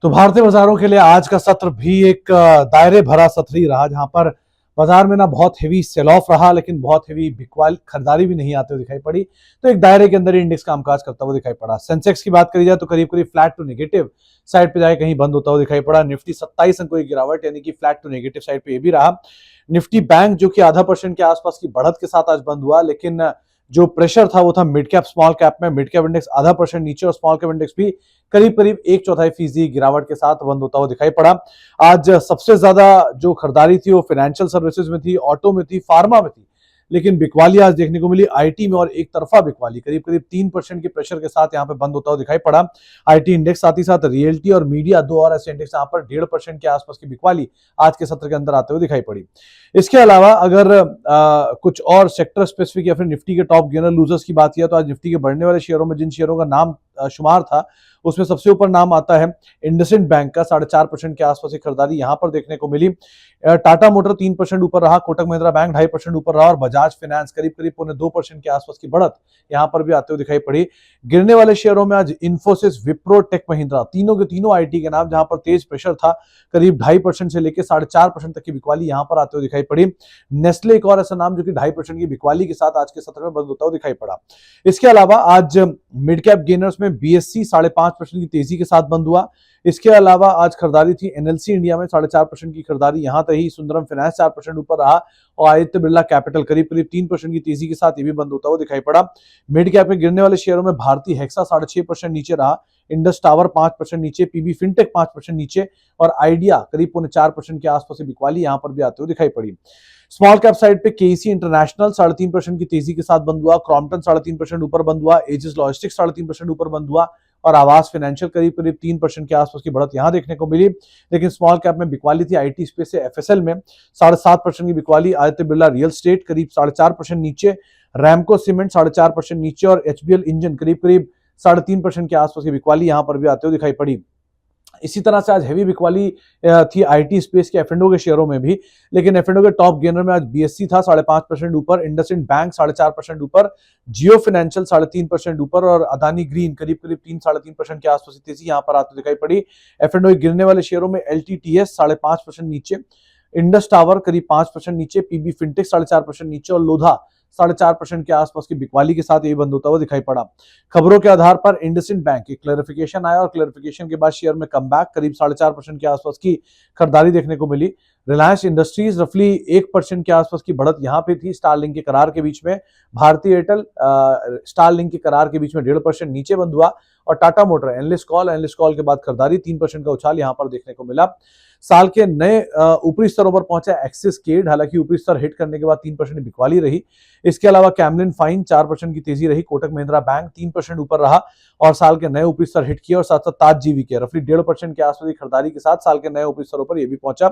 तो भारतीय बाजारों के लिए आज का सत्र भी एक दायरे भरा सत्र ही रहा, जहां पर बाजार में ना बहुत हेवी सेल ऑफ रहा, लेकिन बहुत हेवी बिकवाल खरीदारी भी नहीं आते हुए दिखाई पड़ी। तो एक दायरे के अंदर ही इंडेक्स कामकाज करता हुआ दिखाई पड़ा। सेंसेक्स की बात करी जाए तो करीब करीब फ्लैट टू नेगेटिव साइड पे जाए कहीं बंद होता हुआ दिखाई पड़ा। निफ्टी 27 अंकों की गिरावट यानी कि फ्लैट टू नेगेटिव साइड पे ये भी रहा। निफ्टी बैंक जो कि आधा परसेंट के आसपास की बढ़त के साथ आज बंद हुआ, लेकिन जो प्रेशर था वो था मिड कैप स्मॉल कैप में। मिड कैप इंडेक्स आधा परसेंट नीचे और स्मॉल कैप इंडेक्स भी करीब करीब एक चौथाई फीसदी गिरावट के साथ बंद होता हुआ दिखाई पड़ा। आज सबसे ज्यादा जो खरीदारी थी वो फाइनेंशियल सर्विसेज में थी, ऑटो में थी, फार्मा में थी, लेकिन बिकवाली आज देखने को मिली आईटी में, और एक तरफा बिकवाली करीब करीब 3% के प्रेशर के साथ यहाँ पे बंद होता हुआ दिखाई पड़ा आईटी इंडेक्स। साथ ही साथ रियल्टी और मीडिया, दो और ऐसे इंडेक्स यहाँ पर 1.5% के आसपास की बिकवाली आज के सत्र के अंदर आते हुए दिखाई पड़ी। इसके अलावा अगर कुछ और सेक्टर स्पेसिफिक या फिर निफ्टी के टॉप गेनर लूजर्स की बात किया तो आज निफ्टी के बढ़ने वाले शेयरों में जिन शेयरों का नाम शुमार था उसमें सबसे ऊपर नाम आता है इंडसइंड बैंक का। 4.5% के आसपास की खरीदारी यहां पर देखने को मिली। टाटा मोटर 3% ऊपर रहा, कोटक महिंद्रा बैंक 2.5% ऊपर रहा और बजाज फाइनेंस करीब करीब 2.25% के आसपास की बढ़त यहां पर भी आते हुए दिखाई पड़ी। गिरने वाले शेयरों में आज इन्फोसिस, विप्रो, टेक महिंद्रा, तीनों के तीनों आईटी के नाम, जहां पर तेज प्रेशर था, करीब 2.5% से लेकर 4.5% तक की बिकवाली यहां पर आते हुए दिखाई पड़ी। नेस्ले एक और ऐसा नाम जो कि 2.5% की बिकवाली के साथ आज के सत्र में बंद होता हुआ दिखाई पड़ा। इसके अलावा आज मिड कैप गेनर्स में बीएससी 5.5% की तेजी के साथ बंद हुआ। इसके अलावा आज खरीदारी थी एनएलसी इंडिया में 4.5% की खरीदारी यहां तक सुंदरम फाइनेंस 4% ऊपर रहा और आदित्य बिरला कैपिटल करीब करीब 3% की तेजी के साथ ये भी बंद होता हुआ दिखाई पड़ा। मिड कैप में गिरने वाले शेयरों में भारतीय हेक्सा 6.5% नीचे रहा, इंडस टावर 5% नीचे, पीबी फिनटेक 5% नीचे और आइडिया करीब 4.5% के आसपास बिकवाली यहां पर भी आते हुए दिखाई पड़ी। स्मॉल कैप साइड पे केसी इंटरनेशनल 3.5% की तेजी के साथ बंद हुआ, क्रॉम्पटन 3.5% ऊपर बंद हुआ, एजिस लॉजिस्टिक्स 3.5% ऊपर बंद हुआ और आवास फाइनेंशियल करीब करीब 3% के आसपास की बढ़त यहां देखने को मिली। लेकिन स्मॉल कैप में बिकवाली थी आईटी स्पेस से एफएसएल में 7.5% की बिकवाली, आदित्य बिरला रियल स्टेट करीब 4.5% नीचे, रैमको सीमेंट 4.5% नीचे और एचबीएल इंजन करीब करीब 3.5% के आसपास की बिकवाली यहां पर भी आते हुए दिखाई पड़ी। इसी तरह से आज हेवी बिकवाली थी आईटी स्पेस के एफएंडो के शेयरों में भी, लेकिन एफएंडो के टॉप गेनर में आज बीएससी था 5.5% ऊपर, इंडसइंड बैंक 4.5% ऊपर, जियो फाइनेंशियल 3.5% ऊपर और अदानी ग्रीन करीब करीब 3-3.5% के आसपास तेजी यहां पर आती दिखाई पड़ी। एफएंडो गिरने वाले शेयरों में एलटीटीएस 5.5% नीचे, इंडस टावर करीब 5% नीचे, पीबी फिनटेक 4.5% नीचे और लोधा 4.5% के आसपास की बिकवाली के साथ ये बंद होता हुआ दिखाई पड़ा। खबरों के आधार पर इंडसइंड बैंक की क्लैरिफिकेशन आया और क्लैरिफिकेशन के बाद शेयर में कमबैक करीब 4.5% के आसपास की खरीदारी देखने को मिली। रिलायंस इंडस्ट्रीज रफली 1% के आसपास की बढ़त यहां पे थी स्टारलिंक के करार के बीच में। भारतीय एयरटेल स्टारलिंक के करार के बीच में 1.5% नीचे बंद हुआ और टाटा मोटर एनालिस्ट कॉल के बाद खरीदारी 3% का उछाल यहां पर देखने को मिला। साल के नए ऊपरी स्तरों पर पहुंचा एक्सिस केड, हालांकि ऊपरी स्तर हिट करने के बाद 3% बिकवाली रही। इसके अलावा कैमलिन फाइन 4% की तेजी रही, कोटक महिंद्रा बैंक 3% ऊपर रहा और साल के नए ऊपरी स्तर हिट किए और साथ साथ ताज जीवी के रफली 1.5% के आसपास की खरीदारी के साथ साल के नए ऊपरी स्तरों पर यह भी पहुंचा।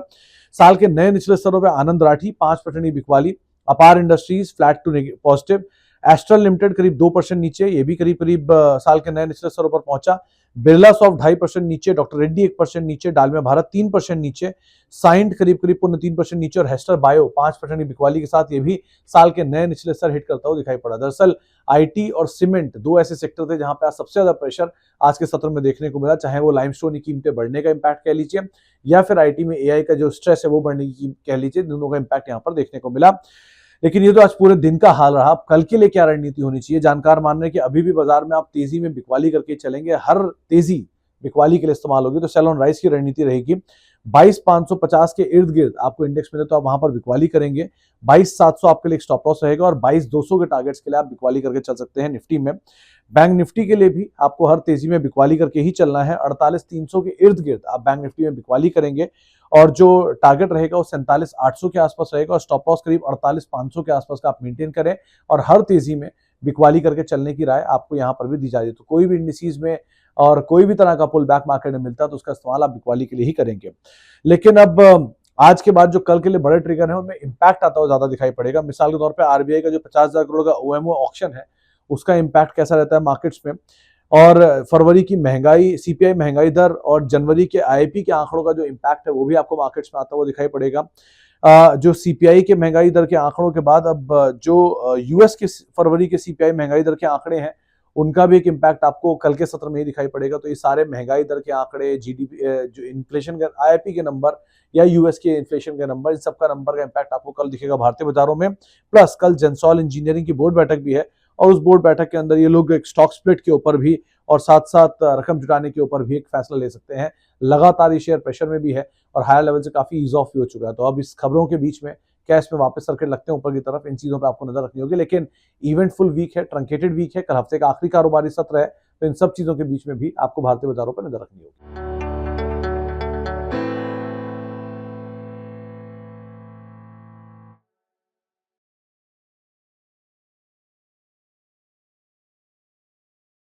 साल के नए निचले स्तरों पर आनंद राठी 5% की बिकवाली, Apar Industries flat to positive, Astral Limited करीब 2% नीचे, ये भी करीब करीब साल के नए निचले स्तरों पर पहुंचा। बिरला सॉफ्ट 2.5% नीचे, डॉक्टर रेड्डी 1% नीचे, डालमिया भारत 3% नीचे, साइंट करीब करीब 3% नीचे और हेस्टर बायो 5% की बिकवाली के साथ ये भी साल के नए निचले स्तर हिट करता हुआ दिखाई पड़ा। दरअसल आईटी और सीमेंट दो ऐसे सेक्टर थे जहां पे आज सबसे ज्यादा प्रेशर आज के सत्र में देखने को मिला, चाहे वो लाइमस्टोन की कीमतें बढ़ने का इंपैक्ट कह लीजिए या फिर आईटी में एआई का जो स्ट्रेस है वो बढ़ने की कह लीजिए, दोनों का इंपैक्ट यहाँ पर देखने को मिला। लेकिन ये तो आज पूरे दिन का हाल रहा। कल के लिए क्या रणनीति होनी चाहिए? जानकार मान रहे हैं कि अभी भी बाजार में आप तेजी में बिकवाली करके चलेंगे, हर तेजी बिकवाली के लिए इस्तेमाल होगी, तो सेल ऑन राइज की रणनीति रहेगी। 22,550 के इर्द गिर्द आपको इंडेक्स मिले तो आप वहां पर बिकवाली करेंगे। 22,700 आपके लिए एक स्टॉप लॉस रहेगा और 22,200 के टारगेट्स के लिए आप बिकवाली करके चल सकते हैं निफ्टी में। बैंक निफ्टी के लिए भी आपको हर तेजी में बिकवाली करके ही चलना है। 48,300 के इर्द गिर्द आप बैंक निफ्टी में बिकवाली करेंगे और जो टारगेट रहेगा वो 47,800 के आसपास रहेगा और स्टॉप लॉस करीब 48,500 के आसपास का आप मेंटेन करें और हर तेजी में बिकवाली करके चलने की राय आपको यहाँ पर भी दी जा रही है। तो कोई भी इंडिसीज में और कोई भी तरह का पुल बैक मार्केट में मिलता है तो उसका इस्तेमाल आप बिकवाली के लिए ही करेंगे। लेकिन अब आज के बाद जो कल के लिए बड़े ट्रिगर है उनमें इंपैक्ट आता हुआ ज्यादा दिखाई पड़ेगा। मिसाल के तौर पर आरबीआई का जो 50,000 करोड़ का ओएमओ ऑक्शन है उसका इंपैक्ट कैसा रहता है मार्केट्स में, और फरवरी की महंगाई, सीपीआई महंगाई दर और जनवरी के आईपी के आंकड़ों का जो इंपैक्ट है वो भी आपको मार्केट्स में आता हुआ दिखाई पड़ेगा। जो सीपीआई के महंगाई दर के आंकड़ों के बाद अब जो यूएस के फरवरी के सीपीआई महंगाई दर के आंकड़े हैं उनका भी एक इम्पैक्ट आपको कल के सत्र में ही दिखाई पड़ेगा। तो ये सारे महंगाई दर के आंकड़े, जीडीपी, जो इन्फ्लेशन के, आईआईपी के नंबर या यूएस के इन्फ्लेशन के नंबर, इन सबका नंबर का इम्पैक्ट आपको कल दिखेगा भारतीय बाजारों में। प्लस कल जेंसॉल इंजीनियरिंग की बोर्ड बैठक भी है और उस बोर्ड बैठक के अंदर ये लोग एक स्टॉक स्प्लिट के ऊपर भी और साथ साथ रकम जुटाने के ऊपर भी एक फैसला ले सकते हैं। लगातार ये शेयर प्रेशर में भी है और हायर लेवल से काफी ईज ऑफ भी हो चुका है। तो अब इस खबरों के बीच में कैश में वापस सर्किट लगते हैं ऊपर की तरफ, इन चीजों पे आपको नजर रखनी होगी। लेकिन इवेंटफुल वीक है, ट्रंकेटेड वीक है, कल हफ्ते का आखिरी कारोबारी सत्र है, तो इन सब चीजों के बीच में भी आपको भारतीय बाजारों पर नजर रखनी होगी।